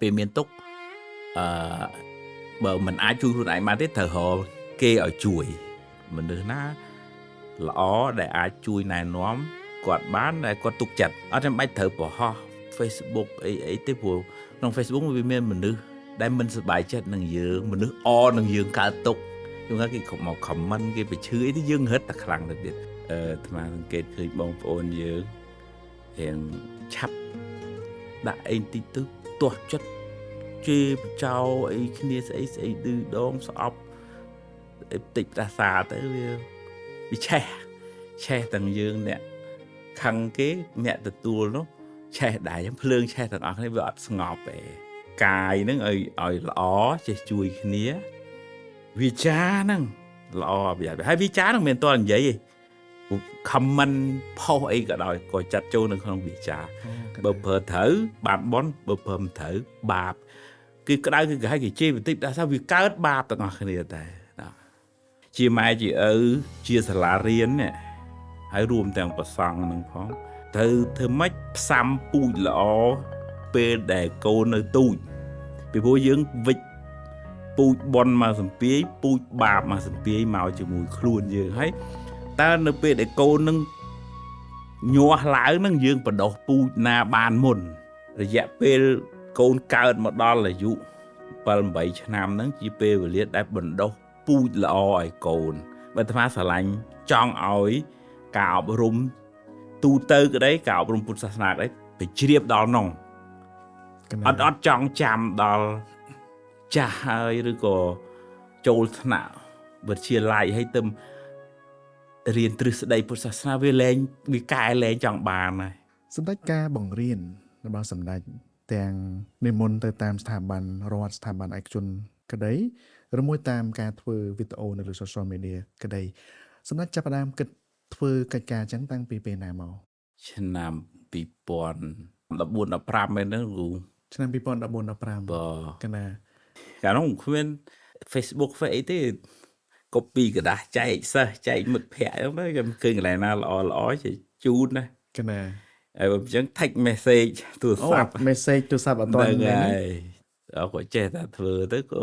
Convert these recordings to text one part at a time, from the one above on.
ពេលមានទុកអឺបើមិនអាចជួយខ្លួនឯងបានទេត្រូវរកគេឲ្យជួយមនុស្សណាល្អដែលអាចជួយណែនាំគាត់បានដែលគាត់ទុកចិត្តអត់ចាំបាច់ត្រូវបង្ហោះ Facebook អីទេព្រោះក្នុង Facebook វាមានមនុស្សដែលមិនសប្បាយចិត្តនឹងយើងមនុស្សនឹងយើងកើតទុកយល់ថាគេមក comment គេបញ្ឈឺអីទៅយើងរឹតតែខ្លាំងទៅទៀតអាត្មាសង្កេតឃើញបងប្អូនយើងរៀងឆាប់ដាក់អីតិចទៅទាស់ចិត្តជេរបចោអីគ្នាស្អីឌឺដងស្អប់តិចប្រាសាទៅវាឆេះទាំងយើងអ្នកខឹងគេអ្នកទទួលនោះឆេះដែរចឹងភ្លើងឆេះទាំងអស់គ្នាវាអត់ស្ងប់ទេកាយហ្នឹងឲ្យល្អចេះជួយគ្នាវិចារហ្នឹងល្អប្រយ័ត្នហើយវិចារហ្នឹងមិនមែនតើនិយាយទេcomment ផុសអីក៏ដោយក៏ចាត់ចូលនៅក្នុងវិចារបើប្រើត្រូវបានបនបើប្រើមិនត្រូវបាបគឺក្តៅគឺគេឲ្យគេជេរបន្តិចតែថាវាកើតបាបទាំងអស់គ្នាតែជាម៉ែជាឪជាសាលារៀននេះហើយរួមទាំងប្រសង់នឹងផងត្រូវធ្វើម៉េចផ្សំពូជល្អពេលដែលកូននៅទូចពីព្រោះយើងវិចពូជបនមកសំពាយពូជបាបមកសំពាយមកជាមួយខ្លួនយើងហើយតើនៅពេលដែលកូននឹងញាស់ឡើងនឹងយើងបដោះពូជណាបានមុនរយៈពេលកូនកើតមកដល់អាយុ7-8ឆ្នាំហ្នឹងជាពេលវេលាដែលបណ្ដុះពូជល្អឲ្យកូនបើអាត្មាស្រឡាញ់ចង់ឲ្យការអប់រំទូទៅក្តីការអប់រំពុទ្ធសាសនាក្តីទៅជ្រាបដល់នោះអត់ចង់ចាំដល់ចាស់ហើយឬក៏ចូលថ្នាក់វិទ្យាល័យហើយទៅរៀនទ្រឹស្ដីពុទ្ធសាសនាវាកែលែងចង់បានហើយសម្ដេចការបង្រៀនរបស់សម្ដេចទាំងនិមន្តទៅតាមស្ថាប័នរដ្ឋស្ថាប័នឯកជនក្តីឬមួយតាមការធ្វើវីដេអូនៅលើ social media ក្តីសម្ដេចចាប់ផ្ដើមគិតធ្វើកិច្ចការចឹងតាំងពីពេលណាមកឆ្នាំ2014-15មែនទេគ្រូឆ្នាំ2014-15កណាកាលនោះគ្មាន Facebook អីទេ copy กระดาษចែកសិស្សចែកមិត្តភ័ក្តិហ្នឹងទៅខ្ញុំឃើញកន្លែងណាល្អជូនណាកណាហើយបើអញ្ចឹង text message ទូរស័ព្ទ message ទូរស័ព្ទអត់ទាន់ហ្នឹងហើយក៏ចេះតែធ្វើទៅក៏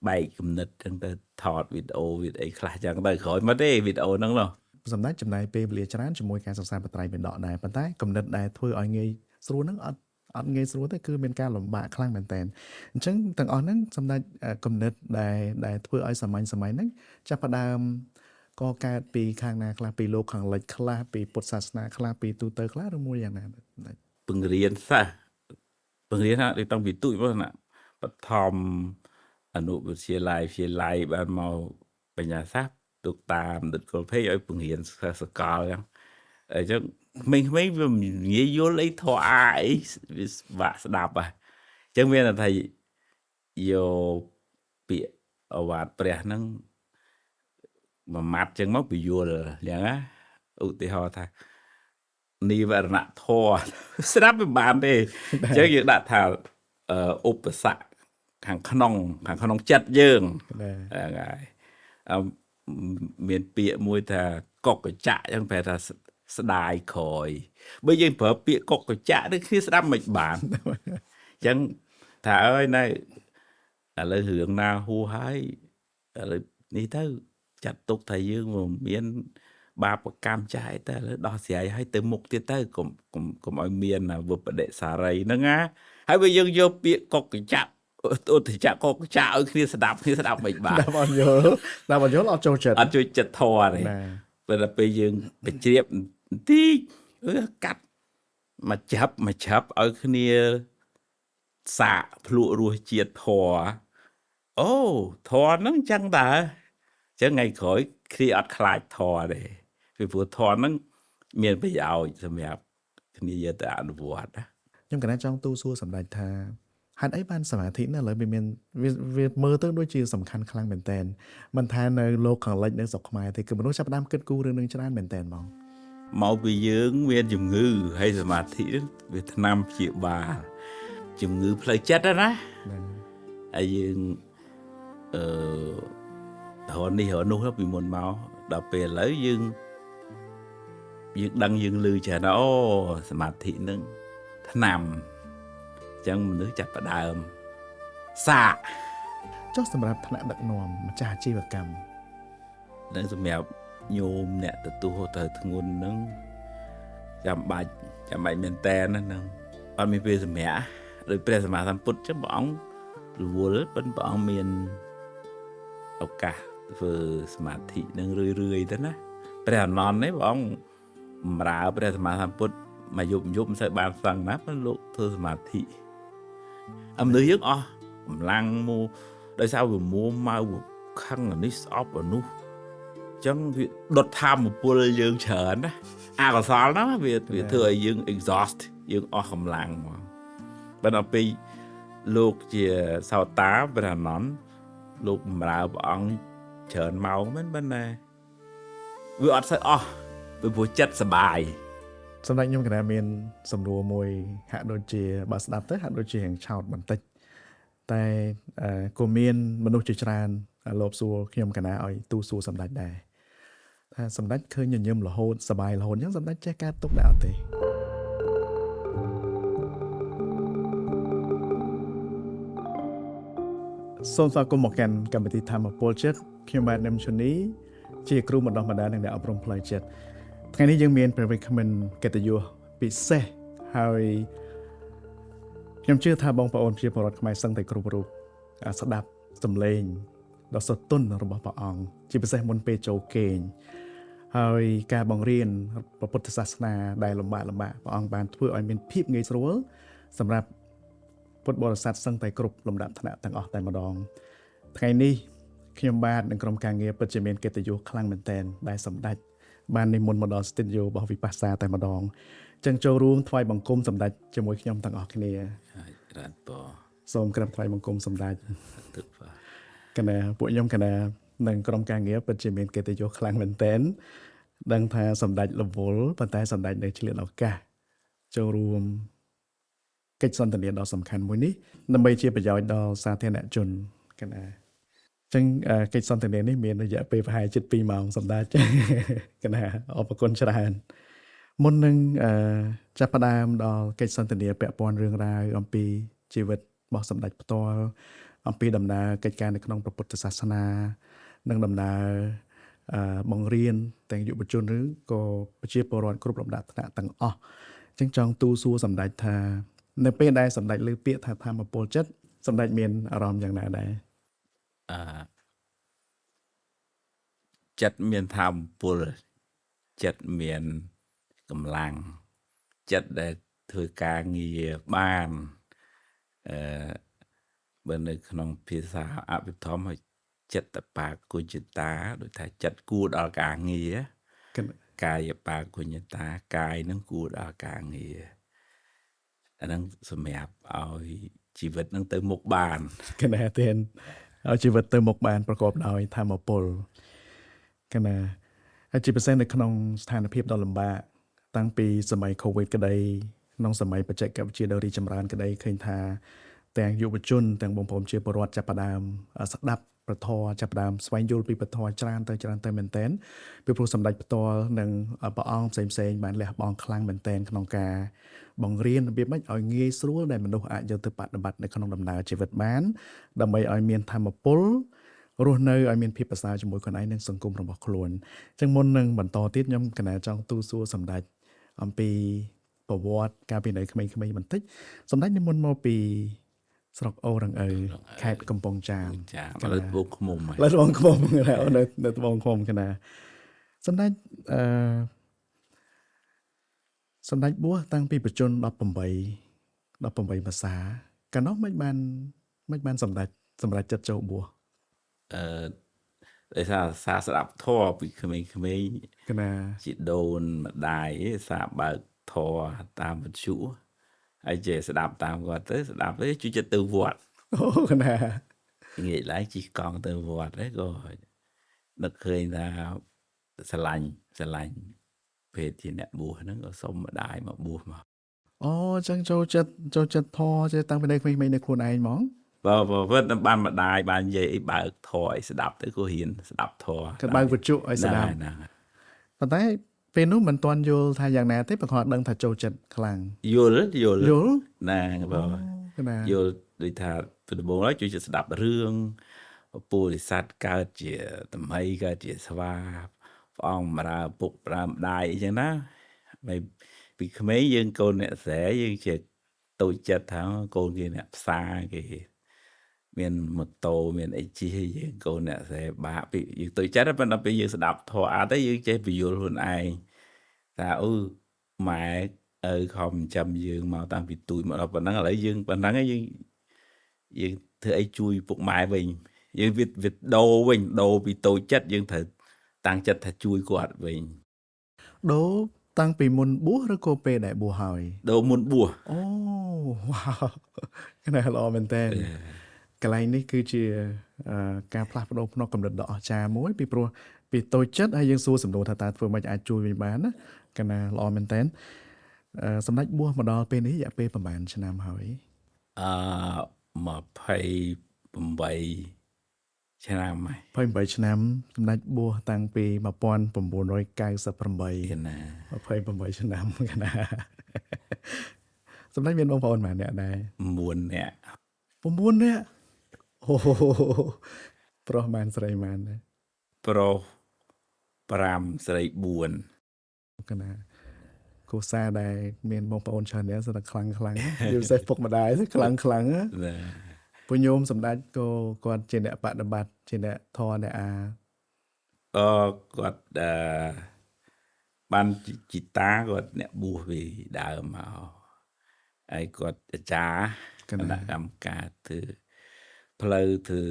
បែកគំនិតចឹងទៅថតវីដេអូអីខ្លះចឹងទៅក្រោយមកទេវីដេអូហ្នឹងនោះសម្ដេចចំណាយពេលវេលាច្រើនជាមួយការសិក្សាបត្រៃបិដកដែរប៉ុន្តែគំនិតដែលធ្វើឲ្យងាយស្រួលហ្នឹងអត់ងាយស្រួលទេគឺមានការលំបាកខ្លាំងមែនតើអញ្ចឹងទាំងអស់ហ្នឹងសម្ដេចគំនិតដែលធ្វើឲ្យសម័យហ្នឹងចាប់ផ្ដើមកកើតពីខាងណាខ្លះពីលោកខាងលិចខ្លះពីពុទ្ធសាសនាខ្លះពីទូទៅខ្លះឬមួយយ៉ាងណាពង្រៀនសិស្សពង្រៀនដូចតាំងពីទូចមកណាបឋមអនុវិទ្យាល័យបានមកបញ្ញាសាស្ត្រទុកតាមដិតកុលភេកឲ្យពង្រៀនសិស្សសកលចឹងអញ្ចឹងក្មេងៗវាងាយយល់អីធរអាអីវាបាក់ស្ដាប់ហ่ะអញ្ចឹងមានថាយកពាក្យអវាទព្រះហ្នឹងមួយម៉ាត់ចឹងមកពយល់យ៉ាងណាឧទាហរណ៍ថានិវរណធរស្ដាប់មិនបានទេអញ្ចឹងយើងដាក់ថាឧបសគ្គខាងក្នុងចិត្តយើងហ្នឹងហើយមានពាក្យមួយថាកុកកញ្ចក់ចឹងប្រែថាស្ដាយក្រោយបើយើងប្រើពាក្យកុកកញ្ចក់នេះគ្នាស្ដាប់មិនបានអញ្ចឹងថាអើយណែឥឡូវរឿងណាហួសហើយឥឡូវនេះទៅចាត់ទុកថាយើងមានបាបកម្មចាស់តែឥឡូវដោះស្រាយឲ្យទៅមុខទៀតទៅកុំឲ្យមានវិបដិសារីហ្នឹងណាហើយបើយើងយកពាក្យកុកកញ្ចក់ឧទាហរណ៍កុកកញ្ចក់ឲ្យគ្នាស្ដាប់មិនបានដល់អត់យល់អត់ចូលចិត្តធរទេពេលពេលយើងបញ្ជ្រាបបន្តិចកាត់មកចាប់ឲ្យគ្នាសាកភ្លក់រសជាតិធរអូធរហ្នឹងចឹងតើអញ្ចឹងថ្ងៃក្រោយគ្នាអត់ខ្លាចធរទេពីព្រោះធរហ្នឹងមានប្រយោជន៍សម្រាប់គ្នាយកទៅអនុវត្តណាខ្ញុំកណាចង់ទូសួរសម្ដេចថាហេតុអីបានសមាធិណាឥឡូវវាមានវាមើលទៅដូចជាសំខាន់ខ្លាំងមែនតើមិនថានៅលោកខាងលិចនៅស្រុកខ្មែរទេគឺមនុស្សចាប់ផ្ដើមគិតគូររឿងនឹងច្រើនមែនតើមកពីយើងមានជំងឺហើយសមាធិវាថ្នាំព្យាបាលជំងឺផ្លូវចិត្តណាហើយយើងរហនេះរនោះពីមុនមកដល់ពេលឥឡូវយើងដឹងយើងឮច្រើនអូសមាធិនឹងថ្នាំ ចឹងមនុស្សចាប់ផ្ដើមសាក ចុះសម្រាប់ថ្នាក់ដឹកនាំម្ចាស់អាជីវកម្ម នឹងសម្រាប់ញោមអ្នកទទួលទៅធ្ងន់ហ្នឹងចាំបាច់មែនតែនហ្នឹងអត់មានពេលសម្រាប់ដោយព្រះសម្មាសម្ពុទ្ធចឹងព្រះអង្គរវល់ប៉ុន្តែព្រះអង្គមានឱកាសធ្វើសមាធិនឹងរឿយទៅណាព្រះអនន្តនេះព្រះអង្គបម្រើព្រះសម្មាសម្ពុទ្ធមកយប់មិនសូវបានសឹងណាប៉ុន្តែលោកធ្វើសមាធិមនុស្សយើងអស់កម្លាំងមកដោយសារវាមួម៉ៅខឹងអានេះស្អប់អានោះចឹងវាដុតធម្មពលយើងច្រើនណាអកុសលហ្នឹងវាធ្វើឲ្យយើង exhaust យើងអស់កម្លាំងមកបើដល់ពេលលោកជាសោតាព្រះអនន្តលោកបម្រើព្រះអង្គច្រើនម៉ោងមែនប៉ុន្តែវាអត់សូវអស់ពីព្រោះចិត្តសប្បាយ សម្រាប់ខ្ញុំកណ្ដាលមានសំណួរមួយហាក់ដូចជាបើស្ដាប់ទៅហាក់ដូចជារៀងឆោតបន្តិចតែក៏មានមនុស្សជាច្រើនលោកសួរខ្ញុំកណ្ដាលឲ្យទូសួរសម្ដេចដែរថាសម្ដេចឃើញញញឹមរហូតសប្បាយរហូតអញ្ចឹងសម្ដេចចេះកើតទុកដែរអត់ទេសូមស្វាគមន៍មកកាន់កម្មវិធីធម្មពលចិត្តខ្ញុំបាទនឹមឈូនីជាគ្រូបណ្ដុះបណ្ដាលនិងអ្នកអប់រំផ្លូវចិត្តថ្ងៃនេះយើងមានព្រះវិក្កាមិនកិត្តិយសពិសេសហើយខ្ញុំជឿថាបងប្អូនជាពលរដ្ឋខ្មែរសឹងតែគ្រប់រូបស្ដាប់សំឡេងដ៏ស្រទន់របស់ព្រះអង្គជាពិសេសមុនពេលចូលគេងហើយការបង្រៀនព្រះពុទ្ធសាសនាដែលលំបាកព្រះអង្គបានធ្វើឲ្យមានភាពងាយស្រួលសម្រាប់ពុទ្ធបរិស័ទសឹងតែគ្រប់លំដាប់ថ្នាក់ទាំងអស់តែម្ដងថ្ងៃនេះខ្ញុំបាទនិងក្រុមការងារពិតជាមានកិត្តិយសខ្លាំងមែនទែនដែលសម្ដេចបាននិមន្តមកដល់ស្ទូឌីយោរបស់វិបស្សនាតែម្ដងចឹងចូលរួមថ្វាយបង្គំសម្ដេចជាមួយខ្ញុំទាំងអស់គ្នារ៉ាត់បសូមក្រាបថ្វាយបង្គំសម្ដេចទឹកបាទកណាពួកខ្ញុំកណានិងក្រុមការងារពិតជាមានកិត្តិយសខ្លាំងមែនទែនដឹងថាសម្ដេចរវល់ប៉ុន្តែសម្ដេចនៅឆ្លៀតឱកាសចូលរួមកិច្ចសន្ទនាដ៏សំខាន់មួយនេះដើម្បីជាប្រយោជន៍ដល់សាធារណជនកណាចឹងកិច្ចសន្ទនានេះមានរយៈពេលប្រហែលជិត2ម៉ោងសម្ដេចកណាអរគុណច្រើនមុននឹងចាប់ផ្ដើមដល់កិច្ចសន្ទនាពាក់ព័ន្ធរឿងរ៉ាវអំពីជីវិតរបស់សម្ដេចផ្ទាល់អំពីដំណើរកិច្ចការនៅក្នុងព្រះពុទ្ធសាសនានិងដំណើរបង្រៀនទាំងយុវជនឬក៏ប្រជាពលរដ្ឋគ្រប់លំដាប់ថ្នាក់ទាំងអស់ចឹងចង់ទូសួរសម្ដេចថានៅពេលដែលសម្ដេចលើពាក្យថាធម្មពលចិត្តសម្ដេចមានអារម្មណ៍យ៉ាងណាដែរចិត្តមានធម្មពលចិត្តមានកម្លាំងចិត្តដែលធ្វើការងារបានបើនៅក្នុងភាសាអភិធម្មចិត្តបាគុញ្ញតាដូចថាចិត្តគួរដល់ការងារកាយបាគុញ្ញតាកាយនឹងគួរដល់ការងារអានឹងសម្រាប់ឲ្យជីវិតនឹងទៅមុខបានកណាទេឲ្យជីវិតទៅមុខបានប្រកបដោយធម្មពលកណាហើយជាពិសេសនៅក្នុងស្ថានភាពដ៏លំបាកតាំងពីសម័យ COVID ក្តីក្នុងសម័យបច្ចេកវិទ្យាដ៏រីកចម្រើនក្តីឃើញថាទាំងយុវជនទាំងបងប្អូនជាពលរដ្ឋចាប់ផ្ដើមស្ដាប់ព្រះធម៌ចាប់ផ្ដើមស្វែងយល់ពីព្រះធម៌ច្រើនទៅមែនទែនពីព្រោះសម្ដេចផ្ទាល់និងព្រះអង្គផ្សេងបានលះបង់ខ្លាំងមែនទែនក្នុងការបង្រៀនរបៀបម៉េចឲ្យងាយស្រួលដែលមនុស្សអាចយកទៅបដិបត្តិនៅក្នុងដំណើរជីវិតបានដើម្បីឲ្យមានធម៌ពលរស់នៅឲ្យមានភាពប្រសើរជាមួយខ្លួនឯងនិងសង្គមរបស់ខ្លួនអញ្ចឹងមុននឹងបន្តទៀតខ្ញុំកណាចង់ទូសួរសម្ដេចអំពីប្រវត្តិកាលពីនៅក្មេងៗបន្តិចសម្ដេចនិមន្តមកពីស្រុកអូរងឪខេត្តកំពង់ចាមលើត្បូងឃ្មុំលើត្បូងឃ្មុំនៅត្បូងឃ្មុំកណាសម្ដេចសម្ដេចបួសតាំងពីបច្ចុប្បន្ន18ភាសាកាលនោះមិនបានសម្ដេចសម្រាប់ចិត្តចូលបួសដោយសារស្ដាប់ធម៌ពីក្មេងៗកណាជីដូនម្ដាយសារបើកធម៌តាមវិទ្យុហើយចេះស្ដាប់តាមគាត់ទៅស្ដាប់ទៅជួយចិត្តទៅវត្តអូកណាងាយឡើងជិះកង់ទៅវត្តហ្នឹងក៏នឹកឃើញថាស្រឡាញ់ពេលជាអ្នកបួសហ្នឹងក៏សុំម្ដាយមកបួសមកអូចឹងចូលចិត្តធម៌ចេះតាំងពីនៅក្មេងៗនៅខ្លួនឯងហ្មងបើបានម្ដាយបាននិយាយអីបើកធម៌ឲ្យស្ដាប់ទៅក៏ហ៊ានស្ដាប់ធម៌ក៏បើកវិទ្យុឲ្យស្ដាប់ប៉ុន្តែ ពេលនោះមិនទាន់យល់ថាយ៉ាងណាទេបើគាត់ដឹងថាចូលចិត្តខ្លាំង យល់ យល់ ណាប អូកណា យល់ដូចថាពីដំបូងឡើយជួយចិត្តស្ដាប់រឿងពលិស័តកើតជាតម្រៃកើតជាស្វាព្រះអង្គបម្រើពុកបម្រើម្ដាយអីចឹងណាហើយពីក្មេងយើងកូនអ្នកស្រែយើងជាតូចចិត្តថាកូនគេអ្នកផ្សារគេមានម៉ូតូមានអីជិះយើងកូនអ្នកស្រែបាក់ពីយើងតូចចិត្តប៉ុន្តែពេលយើងស្ដាប់ធម៌អត់ទៅយើងចេះពយល់ខ្លួនឯងថាអូម៉ែឪខំចិញ្ចឹមយើងមកតាំងពីទូចមកដល់ប៉ុណ្ណឹងឥឡូវយើងប៉ុណ្ណឹងយើងធ្វើអីជួយពុកម៉ែវិញយើងវាដូរវិញដូរពីតូចចិត្តយើងត្រូវតាំងចិត្តថាជួយគាត់វិញ ដូរតាំងពីមុនបួសឬក៏ពេលដែលបួសហើយ ដូរមុនបួស អូវ៉ាវកណាល្អមែនតើកន្លែងនេះគឺជាការផ្លាស់ប្ដូរផ្នែកកំណត់ដ៏អស្ចារ្យមួយពីព្រោះពីតូចចិត្តហើយយើងសួរសំណួរថាតើធ្វើម៉េចអាចជួយវិញបានណាកណាល្អមែនតើសម្ដេចបួសមកដល់ពេលនេះរយៈពេលប្រហែលឆ្នាំហើយ 28 ឆ្នាំហើយ 28ឆ្នាំសម្ដេចបួសតាំងពី1998 កណា 28ឆ្នាំកណាសម្ដេចមានបងប្អូនប៉ុន្មានអ្នកដែរ 9នាក់ 9នាក់អូប្រុសបានស្រីបានដែរ ប្រុស5ស្រី4 កណាគូសារដែលមានបងប្អូនច្រើនអ្នកស្ទើរតែខ្លាំងៗជាពិសេសពុកម្ដាយខ្លាំងៗណា ណា ពួកញោមសម្ដេចក៏គាត់ជាអ្នកបដិបត្តិជាអ្នកធម៌អ្នកអា គាត់បានជីតាគាត់អ្នកបួសពីដើមមកហើយគាត់អាចារ្យគណៈកម្មការធ្វើផ្លូវធ្វើ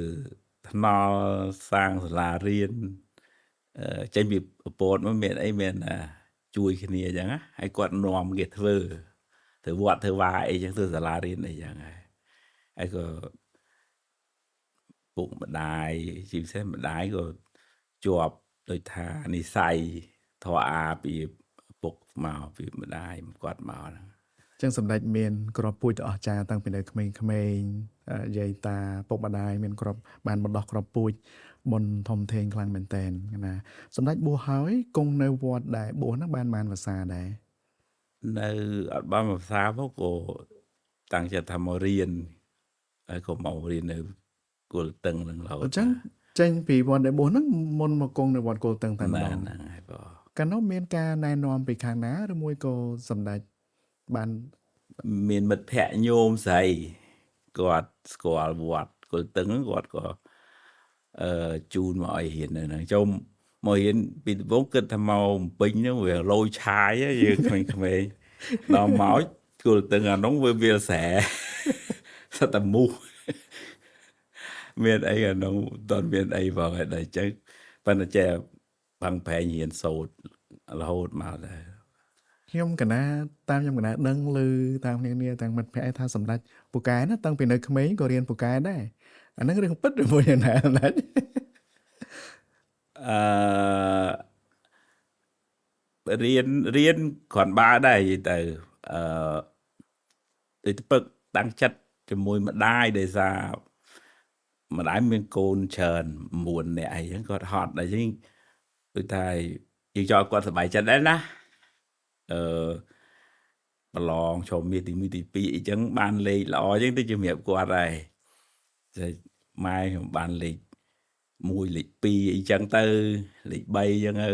ថ្នល់សាងសាលារៀនចេញពីប្រពន្ធមកមានអីមានជួយគ្នាអញ្ចឹងណាហើយគាត់នាំគេធ្វើវត្តធ្វើវាអីអញ្ចឹងធ្វើសាលារៀនអីអញ្ចឹងហើយក៏ពុកម្ដាយជាពិសេសម្ដាយក៏ជាប់ដូចថានិស័យធរអាពីពុកមកពីម្ដាយគាត់មកហ្នឹង ចឹងសម្ដេចមានក្របពូជដ៏អស្ចារ្យតាំងពីនៅក្មេងៗយាយតាពុកម្ដាយមានក្របបានបណ្ដោះក្របពូជបុណ្យធំធេងខ្លាំងមែនតែនណាសម្ដេចបួសហើយគង់នៅវត្តដែលបួសហ្នឹងបានភាសាដែរ នៅអត់បានភាសាមកក៏តាំងចិត្តថាមករៀនហើយក៏មករៀននៅគល់តឹងហ្នឹងរហូត អញ្ចឹងចេញពីវត្តដែលបួសហ្នឹងមុនមកគង់នៅវត្តគល់តឹងតែម្ដង ហ្នឹងហើយបង កាលនោះមានការណែនាំពីខាងណាឬមួយក៏សម្ដេចបាន មានមិត្តភ័ក្ដិញោមស្រីគាត់ស្គាល់វត្តគល់តឹងហ្នឹងគាត់ក៏ជូនមកឲ្យរៀននៅហ្នឹងចូលមករៀនពីដំបូងគិតថាមកបំពេញហ្នឹងវាលយឆាយយើងក្មេងៗដល់មកគល់តឹងអានោះវាស្រែសត្វតមូសមានអីអានោះតើមានអីបងហើយដល់អញ្ចឹងប៉ុន្តែចេះបាំងប្រែងរៀនសូត្ររហូតមកដែរ ខ្ញុំកណាតាមខ្ញុំកណាដឹងឮតាមគ្នាទាំងមិត្តភ័ក្តិថាសម្ដេចពូកែណាតាំងពីនៅក្មេងក៏រៀនពូកែដែរអាហ្នឹងរឿងពិតឬមួយយ៉ាងណាសម្ដេច រៀនគ្រាន់បើដែរនិយាយទៅដូចពឹកតាំងចិត្តជាមួយម្ដាយដោយសារម្ដាយមានកូនច្រើន9នាក់អីចឹងគាត់ហត់ដល់ចឹងដូចថាយើងចង់គាត់សប្បាយចិត្តដែរណាប្រឡងចូលមាសទី1ទី2អីចឹងបានលេខល្អចឹងទៅជំរាបគាត់ដែរតែម៉ែខ្ញុំបានលេខ1លេខ2អីចឹងទៅលេខ3ចឹងទៅ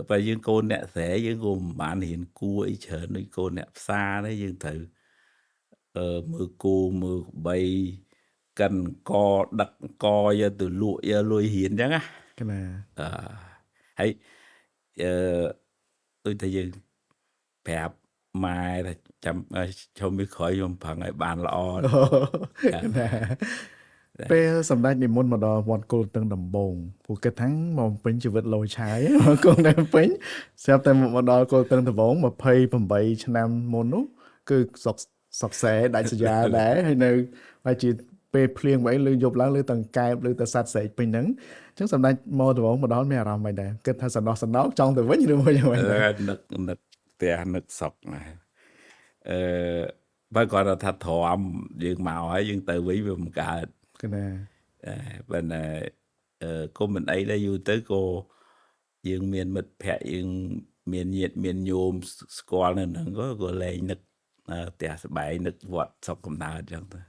បើយើងកូនអ្នកស្រែយើងក៏មិនបានរៀនគួរអីច្រើនដូចកូនអ្នកផ្សារដែរយើងត្រូវមើលគោមើលក្បីកិនកដឹកកយកទៅលក់យកលុយរៀនអញ្ចឹងណា កណា ហើយដូចតែយើងប្រាប់ម៉ែថាចាំជុំពីក្រោយខ្ញុំប្រឹងឲ្យបានល្អ កណាពេលសម្ដេចនិមន្តមកដល់វត្តគល់តឹងដំបងពួកគិតថាមកពេញជីវិតលយឆាយមកគង់នៅពេញស្រាប់តែមកដល់គល់តឹងដំបង28ឆ្នាំមុននោះគឺសុកសែដាច់សញ្ញាដែរហើយនៅហើយជាពេលភ្លៀងvậyលើយប់ឡើងលើទាំងកែបលើតែសัตว์ស្រែកពេញហ្នឹងអញ្ចឹងសម្ដេចមកដំបងមកដល់មានអារម្មណ៍មិនដែរគិតថាសណ្ដោះសណ្ដោចង់ទៅវិញឬមួយយ៉ាងម៉េច នឹកផ្ទះនឹកសុកណាបើគាត់ថាទ្រាំយើងមកហើយយើងទៅវិញវាមិនកើត កណា ប៉ុន្តែគុំមិនអីដែរយូរទៅក៏ យើងមានមិត្តភ័ក្តិយើងមានញាតិមានញោមស្គាល់នៅហ្នឹងក៏លែងនឹកផ្ទះស្បែកនឹកវត្តស្រុកកំណើតអញ្ចឹងទៅ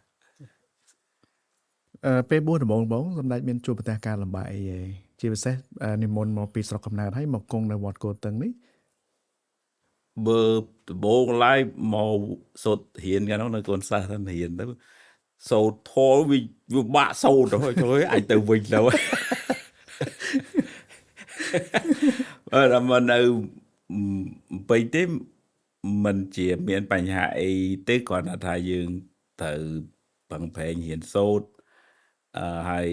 ពេលបួសដំបងសម្ដេចមានជួបប្រទះការលំបាកអីទេជាពិសេសនិមន្តមកពីស្រុកកំណើតហើយមកគង់នៅវត្តគោតឹងនេះ បើដំបូងឡើយមកសូត្ររៀនកាលនោះនៅកូនសិស្សទៅរៀនទៅសូត្រធម៌វាបាក់សូត្រទៅហើយអាចទៅវិញទៅបើដល់មកនៅពេញទេมันជាមានបញ្ហាអីទេគ្រាន់តែថាយើងត្រូវប្រឹងប្រែងរៀនសូត្រហើយ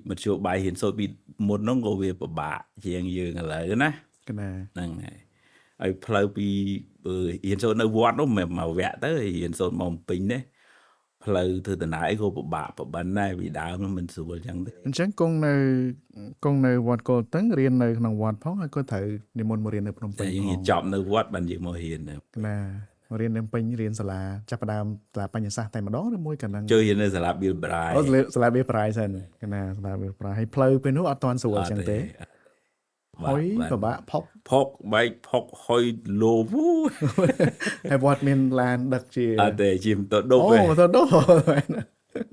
មធ្យោបាយរៀនសូត្រពីមុនហ្នឹងក៏វាពិបាកជាងយើងឥឡូវណា កណា ហ្នឹងហើយផ្លូវពីរៀនសូត្រនៅវត្តនោះមិនមកវគ្គទៅរៀនសូត្រមកពេញទេផ្លូវធ្វើដំណើរអីក៏ពិបាកប្រហែលដែរពីដើមមិនស្រួលអញ្ចឹងទេ អញ្ចឹងគង់នៅវត្តគោតឹងរៀននៅក្នុងវត្តផងហើយក៏ត្រូវនិមន្តមករៀននៅភ្នំពេ តែ ញ យើង ផង រៀនចប់នៅវត្តបានយើងមករៀនទៅ កណាមករៀននៅពេញរៀនសាលាចាប់ផ្ដើមសាលាបញ្ញសាស្ត្រតែម្ដងឬមួយក៏នឹង ជួយរៀននៅសាលាបៀលប្រៃ អូសាលាវាប្រៃសិនកណាសាលាវាប្រៃហើយផ្លូវពេលនោះអត់ទាន់ស្រួលអញ្ចឹងទេហើយពិបាកផុក ផុកបែកផុកហុយលោវូ ហើយវត្តមានឡានដឹកជា អត់ទេជាម៉ូតូឌុប អូ ទេ ម៉ូតូឌុប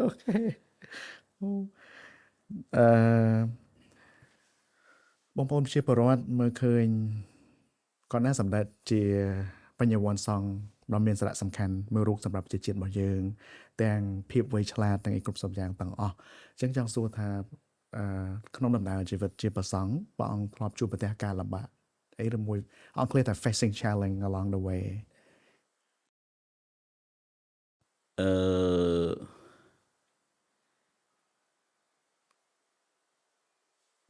អូខេអឺបងប្អូនជាពលរដ្ឋមើលឃើញគាត់ណាសម្ដេចជាបញ្ញវន្តសង្ឃដ៏មានសារៈសំខាន់មួយរូបសម្រាប់ប្រជាជាតិរបស់យើងទាំងភាពវៃឆ្លាតទាំងអីគ្រប់សពយ៉ាងទាំងអស់អញ្ចឹងចង់សួរថាក្នុងដំណើរជីវិតជាព្រះសង្ឃព្រះអង្គធ្លាប់ជួបប្រទះការលំបាកអីឬមួយអង្គឃ្លាថា facing challenge along the way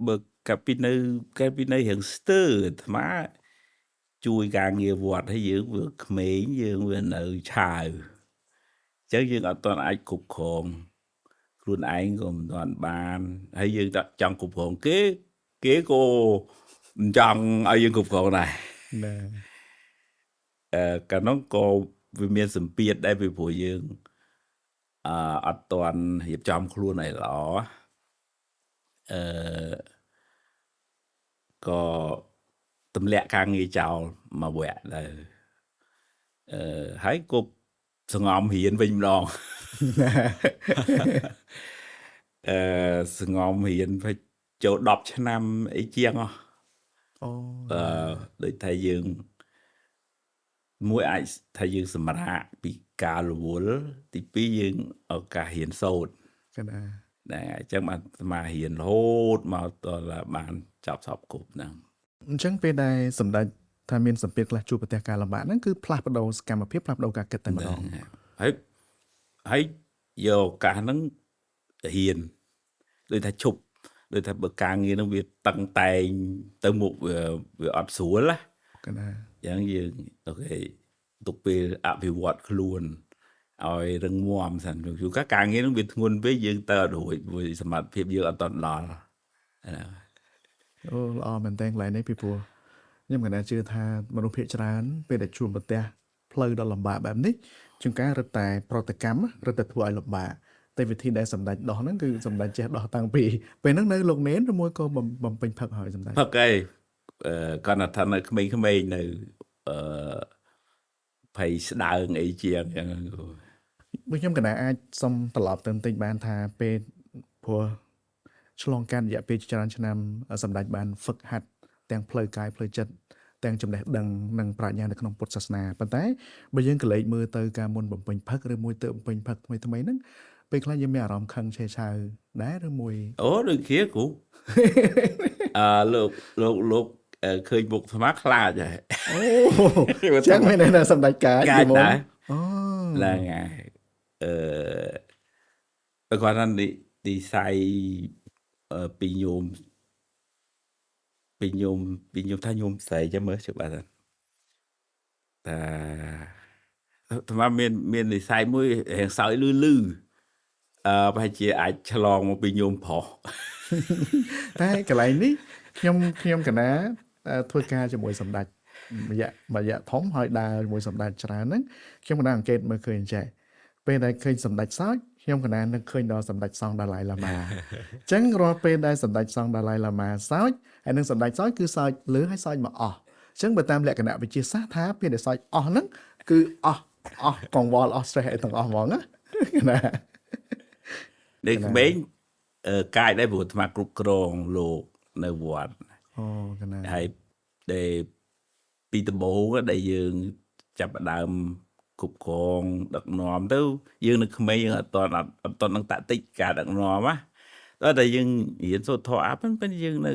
បើកាលពីនៅរៀងស្ទើរអាត្មាជួយការងារវត្តឲ្យយើងវាក្មេងយើងវានៅឆាវអញ្ចឹងយើងអត់ទាន់អាចគ្រប់គ្រងខ្លួនឯងក៏មិនទាន់បានហើយយើងចង់គ្រប់គ្រងគេក៏មិនចង់ឲ្យយើងគ្រប់គ្រងដែរ ណា កាលនោះក៏វាមានសម្ពាធដែរពីព្រោះយើងអត់ទាន់រៀបចំខ្លួនឲ្យល្អក៏ទម្លាក់ការងារចោលមកវគ្គដែរហើយក៏សង្ងំរៀនវិញម្ដង សង្ងំរៀនទៅចូល10ឆ្នាំអីជាងអស់ អូ ដូចថាយើងមួយអាចថាយើងសម្រាកពីការរវល់ទី2យើងឱកាសរៀនសូត្រ កណា ដែរអញ្ចឹងបានស្មារៀនរហូតមកដល់បានចប់សពគ្រប់ហ្នឹង អញ្ចឹងពេលដែលសម្ដេចថាមានសម្ពាធខ្លះជួបប្រទះការលំបាកហ្នឹងគឺផ្លាស់ប្ដូរសកម្មភាពផ្លាស់ប្ដូរការគិតតែម្ដង ហើយយកឱកាសហ្នឹងរៀនដូចថាឈប់ដូចថាបើការងារហ្នឹងវាតឹងតែងទៅមុខវាអត់ស្រួលណា កណា អញ្ចឹងយើងអូខេទុកពេលអភិវឌ្ឍខ្លួនឲ្យរឹងមាំសិនជួនកាលការងារហ្នឹងវាធ្ងន់ពេកយើងទៅអត់រួចព្រោះសមត្ថភាពយើងអត់តន់ដល់ អូល្អមែនតើកន្លែងនេះពីព្រោះខ្ញុំកណាជឿថាមនុស្សភាគច្រើនពេលដែលជួបប្រទះផ្លូវដ៏លំបាកបែបនេះជួនកាលរឹតតែប្រតិកម្មរឹតតែធ្វើឲ្យលំបាកតែវិធីដែលសម្ដេចដោះហ្នឹងគឺសម្ដេចចេះដោះតាំងពីពេលហ្នឹងនៅលោកនេនឬមួយក៏បំពេញផឹកហើយសម្ដេច ផឹកឯងគាត់ថានៅក្មេងៗនៅភ័យស្ដើងអីជាងអញ្ចឹង បើខ្ញុំកណាអាចសុំត្រឡប់ទៅបន្តិចបានថាពេលព្រោះឆ្លងកាត់រយៈពេលច្រើនឆ្នាំសម្ដេចបានហ្វឹកហាត់ទាំងផ្លូវកាយផ្លូវចិត្តទាំងចំណេះដឹងនិងប្រាជ្ញានៅក្នុងពុទ្ធសាសនាប៉ុន្តែបើយើងក៏លេចមើលទៅការមុនបំពេញផឹកឬមួយទៅបំពេញផឹកថ្មីហ្នឹងពេលខ្លះយើងមានអារម្មណ៍ខឹងឆេវឆាវដែរឬមួយ អូដូចគ្នាគ្រូលោកឃើញមុខស្មាខ្លាចហើយ អូចឹងមែនទេសម្ដេចកាច កាចដែរ អូ ឡើងហើយគាត់ថានិស័យពីញោមថាញោមស្រីចឹងមើលជិះបាទថាថ្មមាននិស័យមួយរៀងសើចលឺប្រហែលជាអាចឆ្លងមកពីញោមប្រុស តែកន្លែងនេះខ្ញុំកណាធ្វើការជាមួយសម្ដេចរយៈធំហើយដើរជាមួយសម្ដេចច្រើនហ្នឹងខ្ញុំកណាអង្កេតមើលឃើញចេះពេលដែលឃើញសម្ដេចសើច ខ្ញុំកណាននឹកឃើញដល់សម្ដេចសង្ឃដាឡៃឡាម៉ាអញ្ចឹងរាល់ពេលដែលសម្ដេចសង្ឃដាឡៃឡាម៉ាសើចហើយនឹងសម្ដេចសើចគឺសើចលើហើយសើចមកអស់អញ្ចឹងបើតាមលក្ខណៈវិទ្យាសាស្ត្រថាពេលដែលសើចអស់ហ្នឹងគឺអស់កង្វល់អស់ stress អីទាំងអស់ហ្មងណាណា នេះក្មេងកាយដែរព្រោះអាត្មាគ្រប់គ្រងលោកនៅវត្ត អូកណា ហើយដែលពីដំបូងដែលយើងចាប់ផ្ដើមគ្រប់គ្រងដឹកនាំទៅយើងនៅក្មេងយើងអត់តនឹងតាក់ទិចការដឹកនាំណាដល់តែយើងរៀនសូត្រធម៌អាប់ហ្នឹងយើងនៅ